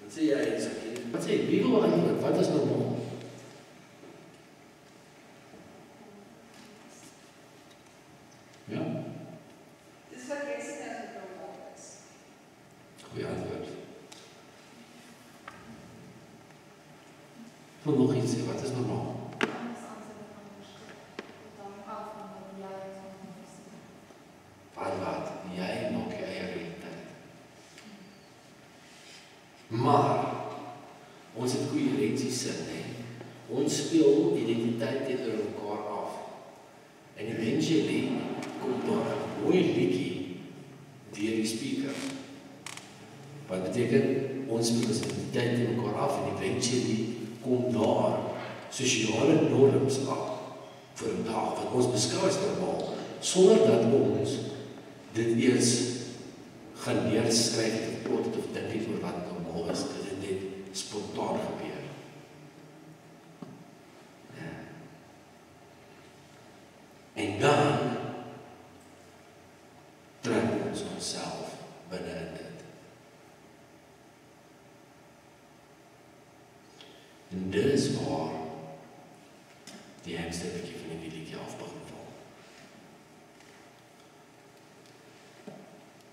Wat sê jy? Wat sê jy? Wie wil antwoord? Wat is normaal? Ja? Dis wat jy sê as dit normaal is. Goeie antwoord. Ek wil nog iets sê, wat is normaal? Wat? Jy maak jou eie realiteit. Maar, ons het koherenties sin, hè? Ons speel identiteit teenoor mekaar af. En eventually kom daar 'n mooi liedjie deur die speaker. Wat beteken, ons speel ons identiteit teenoor mekaar af en eventually kom daar sosiale norms af vir 'n dag wat ons beskou as normaal, sonder dat ons dit eers gaan neerskryf of plot of dink oor wat normaal is, dit het net spontaan gebeur. Ja. En dan trek ons onsself binne in dit. En dis waar die hamstertjie van die liedjie af begin val.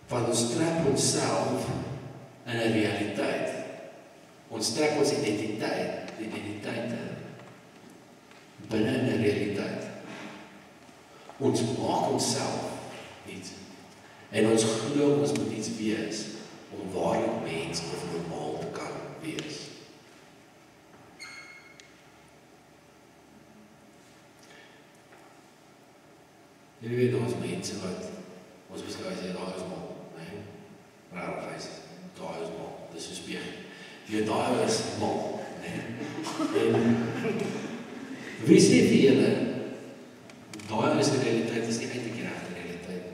Want ons trek onsself in 'n realiteit. Ons trek ons identiteite binne in 'n realiteit. Ons maak onsself iets. En ons glo ons moet iets wees om waarlik mens of normaal te kan wees. Jy weet, ons mense wat ons beskou as jy daar is mal, nee? Raar is, daar is mal, dis een spiegel. Jy daar is mal, nee? En wie sê vir julle, daar is die realiteit, is die eindelijk die regte realiteit.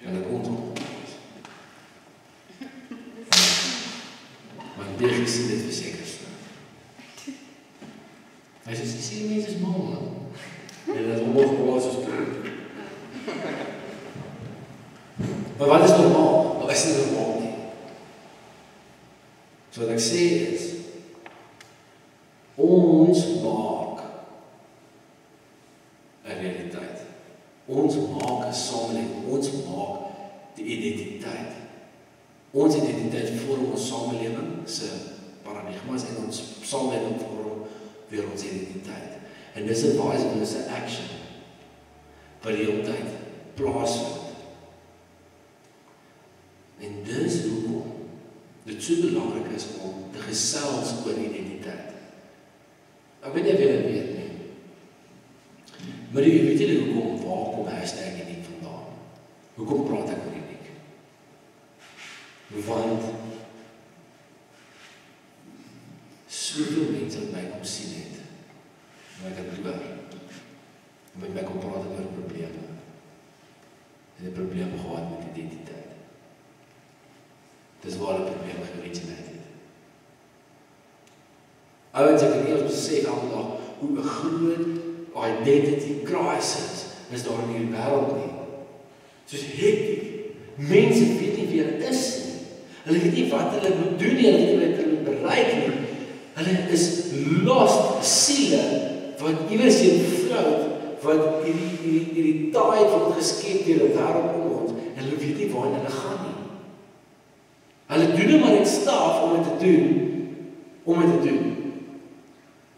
En dat ons mal is. Maar die gesien dit verseker so. Hy sê, jy sê die mens is mal, man. En dat is onmogelijk soos toe. Maar wat is normaal? Wat is nie normaal nie? So wat ek sê is, ons maak 'n realiteit. Ons maak 'n samelewing. Ons maak die identiteit. Ons identiteit vorm ons samelewing se paradigmas en ons samelewing vorm weer ons identiteit. En dis 'n wise action wat die hele tyd plaasvind. En dis hoekom dit so belangrik is om te gesels oor identiteit. Ek weet nie of julle weet nie. Maar jy weet julle hoekom, waar kom #uniek vandaan? Hoekom praat ek oor uniek? Want soveel mense wat my kom sien het, maar ek het hoor, met my kom praat oor probleme. En die probleem gehad met identiteit. Dis waar die probleem georigineer het. Ouens, ek het nie ons besef elke dag hoe 'n groot identity crisis is daar in die wêreld nie. Soos hektiek. Mense weet nie wie hulle is nie. Hulle weet nie wat hulle moet doen nie, hulle weet nie wat hulle moet bereik nie. Hulle is lost siele wat iewers heen float, wat hierdie tide word geskep deur die wêreld om ons, en hulle weet nie waarheen hulle gaan nie. Hulle doen maar net staf om dit te doen.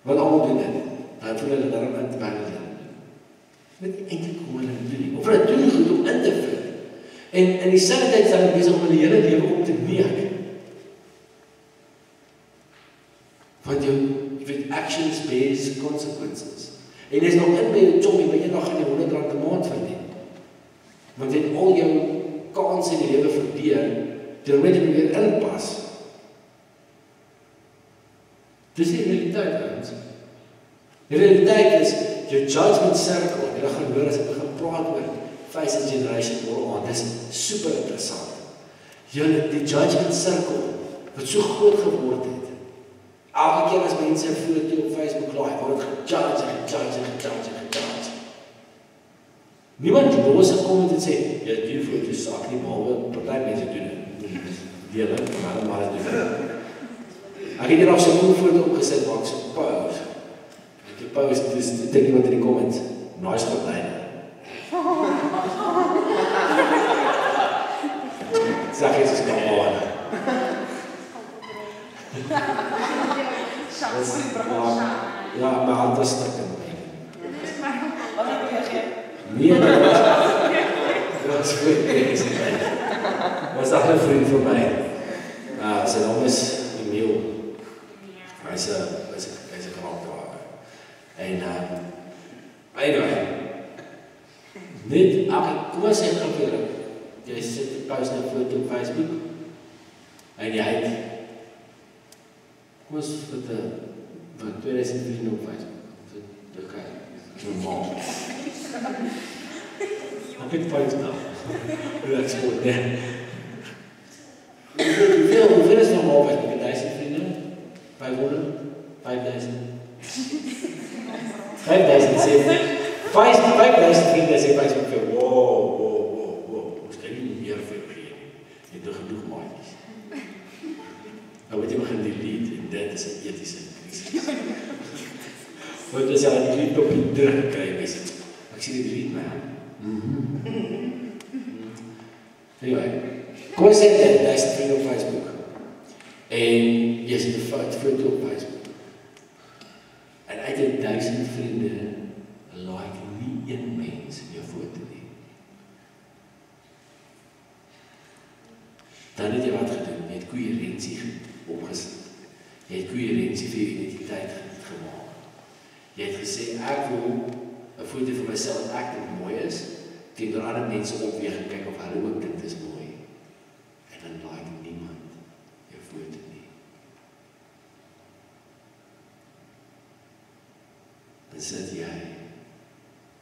Wat almal doen dit. Dan voel hulle daarom in te wandel. Met eintlik hoe hulle dit doen. Of hulle doen goed om in te vul. En in dieselfde tyd is hulle besig om hulle hele lewe op te neek. Want jy weet, actions bears consequences. En jy is nog in by jou job, maar eendag gaan jy R100 'n maand verdien. Want jy het al jou kanse in die lewe verdeel, deur net om weer inpas. Dis die realiteit, ouens. Die realiteit is, jou judgment circle, en jy gaan hoor as ek begin praat oor face and generation oor dis super interessant. Die judgment circle, wat so groot geword het. Elke keer as mense 'n foto op Facebook laai, word het gejudge. Niemand los en kom en sê, ja, die foto saak nie, behalwe party mense doen dit. Deel het, maar dit doen. Ek het hier nog so 'n cool foto opgesit, maar ek so pause. Ek het pause, dis dink iemand in die comments, nice gordyne. Sag jy is gewoon. Ja, maar hand is stuk in my. Nee, dat is goed. Was dat 'n vriend van my. Sy naam is Emil. Hy's 'n karakter. En anyway, net kom ons sê gou jy sit die post nou foto op Facebook en jy het kom ons wat 2000 vriende op Facebook. Okay, normaal. Ek het post nou. Hoe ek sport, nee. Hoeveel is normaal met 1000 vriende? 500? 5000? 5000 sê 5000 vriende sê Facebook vir wow, ons kan nie meer vir jou gee. Jy het genoeg maatjies. Nou moet jy begin delete en dit is 'n etiese krisis. Want as jy aan die delete op die druk kry, ek sien die delete my hand. Anyway, kom ons sê 1000 vriende op Facebook. En jy sit 'n foto op Facebook. En uit 1000 vriende like nie een mens jou foto nie. Dan het jy wat gedoen, jy het koherensie opgesit. Jy het koherensie vir jou identiteit gemaak. Jy het gesê, ek wil 'n foto van myself wat ek dink mooi is, teenoor ander mense opweeg en kyk of hulle ook dink dit is mooi. En dan like niemand jou foto nie. Dan sit jy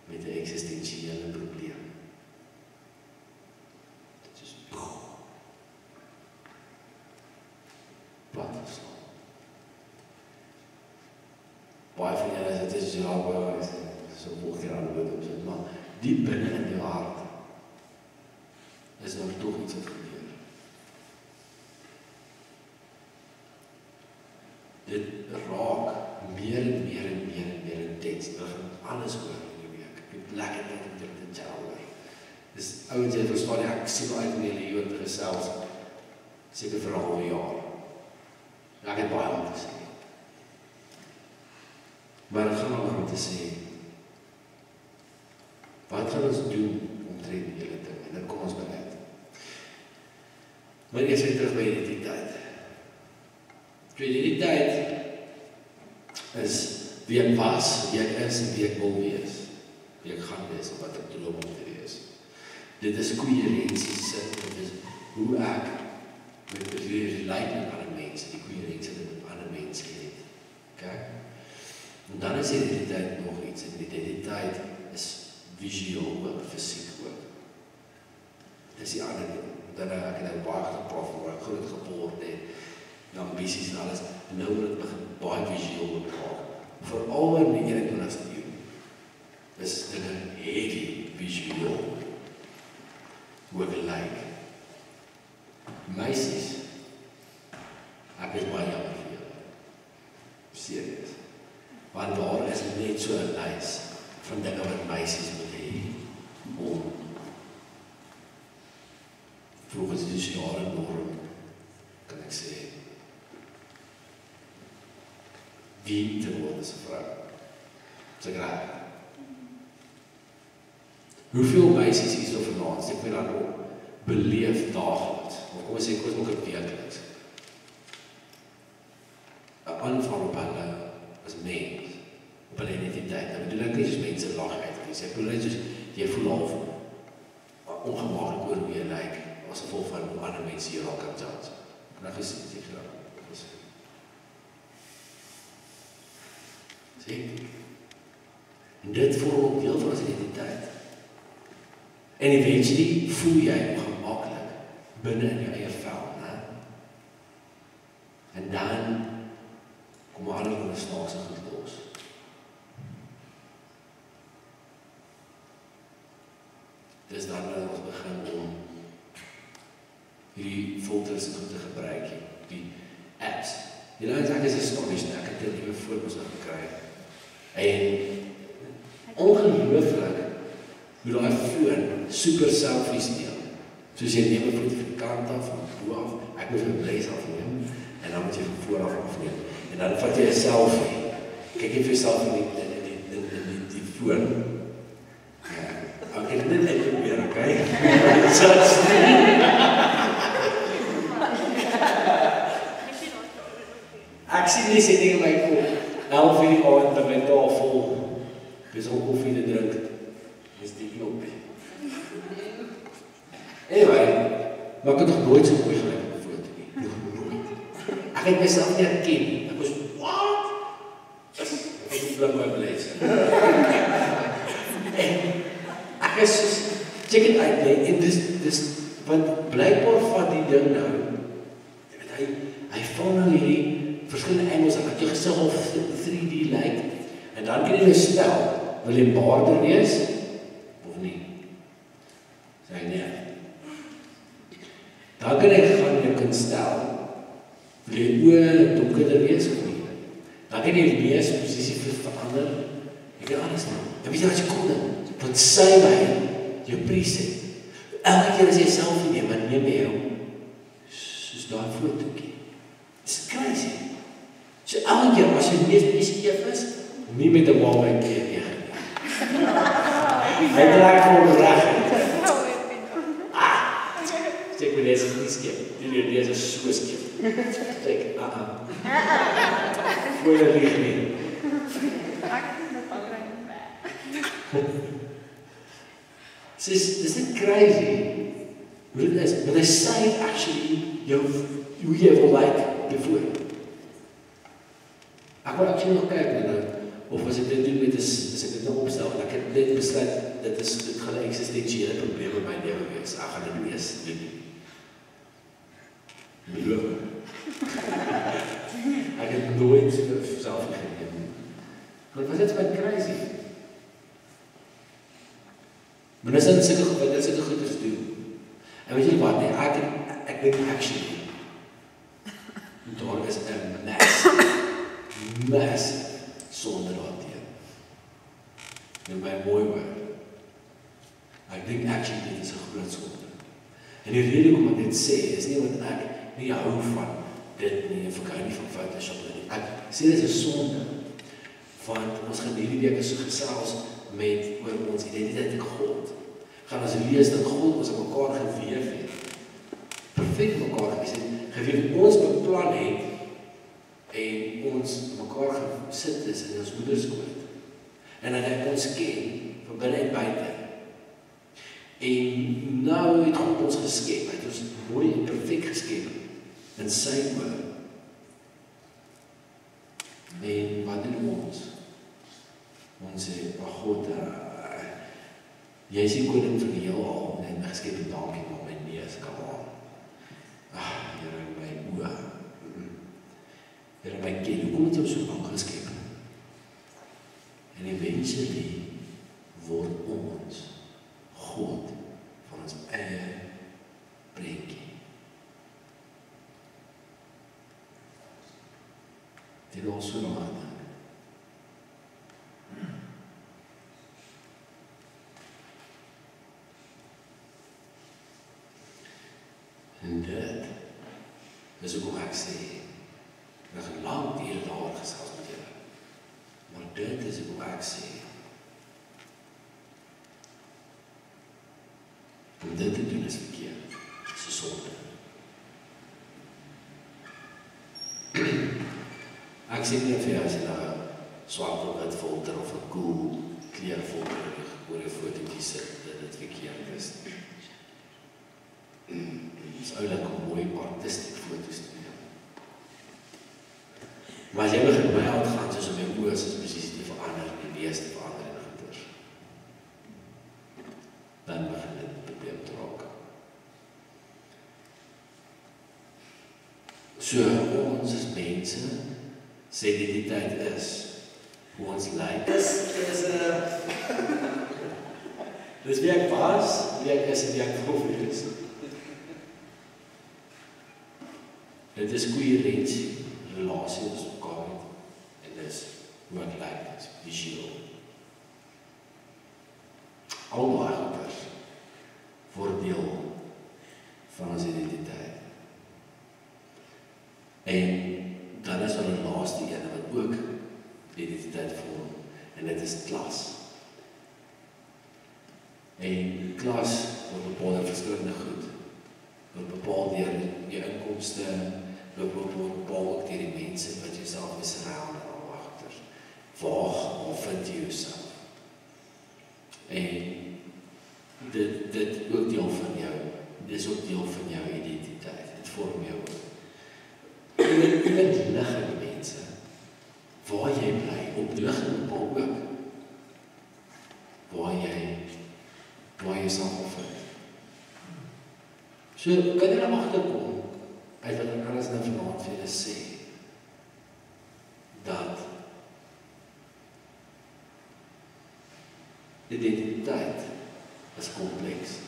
met 'n eksistensiële probleem. Dit is plat geslaan. Baie van julle dit is baie so volker aan die word, maar diep binne in jou hart is daar tog iets wat gebeur. Dit raak meer en meer intens. Dit begin alles oor in die week. Ek het lekker tyd om dit te chat oor. Dis ouens jy verstaan, ek sien uit met julle hier te gesels. Seker vir 'n half jaar. Ek het baie om te sê. Maar ek gaan nog om te sê, wat gaan ons doen omtrent die hele ding? En dan kom ons by uit. Maar eers weer terug by identiteit. Identiteit is wie ek was, wie ek is en wie ek wil wees. Wie ek gaan wees of wat ek droom om te wees. Dit is koherensie sin, dit is hoe ek met relate met ander mense, die koherensie met ander mense het. Okay? En dan is identiteit nog iets, en identiteit is visueel ook, fysiek ook. Dit is die ander ding, dan ek het nou baie geprof, waar ek groot geword het, die ambities en alles, en nou word het begin baie visueel ook raak. Vooral in die 21ste eeu, is dinge heavy visueel, hoe ek lyk. Meisies, ek is baie jammer vir julle. Serieus. Want daar is net so 'n lys van dinge wat meisies moet hê om volgens die sosiale norm, kan ek sê, wie te word as 'n vrou. Dis reg. Hoeveel meisies hier so vanaand, ek weet dan ook, beleef daagliks, of kom ons sê, kom ons maak dit weekliks, 'n aanval op hulle as mens, op hulle identiteit. Nou bedoel ek nie soos mense lag uit, ek bedoel net soos, jy voel half ongemaklik oor hoe jy lyk, as gevolg van hoe ander mense jou raak kan judge. En dan gesê, sê jy raak. Sê, en dit vorm ook deel van ons identiteit. En eventually voel jy ongemaklik binne in jou eie vel, né? En dan kom alles van 'n snaakse goed los. Dis dan dat ons begin om hierdie filters te gebruik, die apps, Die ouens, ek is astonished, ek het 'n nuwe foon ons nou gekry. En ongelooflik hoe daai foon super selfies neem. Soos jy neem 'n foto van die kant af, van bo af, ek moet my blaze afneem, en dan moet jy van voor af afneem. En dan vat jy 'n selfie. Kyk jy vir jouself in die foon. Ek het dit net probeer, okay? Ek sien nie sê ding in my kop. 11 uur die aand op my tafel, besig om koffie te drink. Dis die knoppie. Anyway, maar ek het nog nooit so mooi gelyk op 'n foto nie. Nog nooit. Ek het myself nie herken nie. Ek was, what? Ek het blik my beleid. En ek is soos, check it out, nee, en dis, want blykbaar van die ding nou, hy val nou hierdie verskillende angles en dat jy gesig of 3D lyk, en dan kan jy nou stel, wil jy baarder wees, of nie? Sê nee. Dan kan ek gaan jy kan stel, wil jy oor donkerder wees, of nie? Dan kan jy lees, posisie verander, jy kan alles doen. En weet jy wat jy kom doen? Want sy my, jou preset, elke keer as jy selfie neem, dan neem jy jou, soos daar fotootjie. Dis crazy. So elke keer, as jy mees is, nie met 'n bal by keer nie. Hy draai voor reg. Steek my deze nie skep. Deze is so skep. Steek, voor jy lieg nie. Dis net crazy. Hoe dit is, but hy sê actually, hoe jy wil like, before. Ek wil actually nog kyk nou, of as ek dit doen met as ek dit nog opstel, en ek het net besluit, dit gaan 'n existentiële probleem in my lewe wees, ek gaan dit wees, doen. Beloof. Ek het nooit self gegeven. Maar wat is my crazy? Maar dis net sulke goeders doen. En weet jy wat, nee, ek dink actually, daar is 'n massive sonde daarteen. In my mooi woord. Ek dink actually dit is 'n groot sonde. En die rede hoekom ek dit sê, is nie want ek nie hou van dit nie, of ek hou nie van Photoshop nie. Ek sê dit is 'n sonde, want ons gaan hierdie week so gesels met oor ons identiteit in God. Gaan ons lees dat God ons aan mekaar gewewe het. Perfek mekaar gewewe, ons beplan het, en ons mekaar gesit is in ons moederskoot. En dat hy ons ken, van binne en buite. En nou het God ons geskep, hy het ons mooi en perfek geskep, in sy oor. En wat doen ons? Ons sê, God, jy is die koning van die heelal, en geskep en dankie, maar my neus, come on. Here, my oor. Here, my ken, hoekom het jy so bang geskep? En eventually word ons God van ons eie prentjie. Dit is so nodig. En dit is ook hoe ek sê, ek het lang hier daar gesels met julle. Maar dit is hoe ek sê. Om dit te doen is verkeerd. Dit is 'n sonde. Ek sê nie vir jou as jy nou swart of wit filter of 'n cool kleur filter oor jou fotootjie sit, dat dit verkeerd is. Het is oulik om mooi artistiek foto's te neem. Maar as jy begin my uitgaan, soos op my oor, soos precies die verander, die wees die verander en goeders, dan begin dit probleem te raak. So, ons as mense, sê die tyd is, hoe ons lyk. Dis wie ek was, wie ek is en wie ek wil wees. Dit is coherentie, relasie wat ons mekaar het. En dis hoe ek lyk, dis visueel. Al daai goeders word deel van ons identiteit. En dan is daar 'n laaste een wat ook identiteit vorm, en dit is klas. En klas word bepaal deur verskillende goed. Word bepaal deur jou inkomste, word bepaal ook deur die mense wat jy self mee surround en al agter. Waar vind jy jouself? En dit ook deel van jou, dis ook deel van jou identiteit, dit vorm jou ook. Jy bent liggende mense, waar jy bly, op liggende bepaal ook, waar jy sal vind. So, kan jy nou agterkom, uit wat ek alles nou vanaand vir julle sê, dat identiteit is kompleks.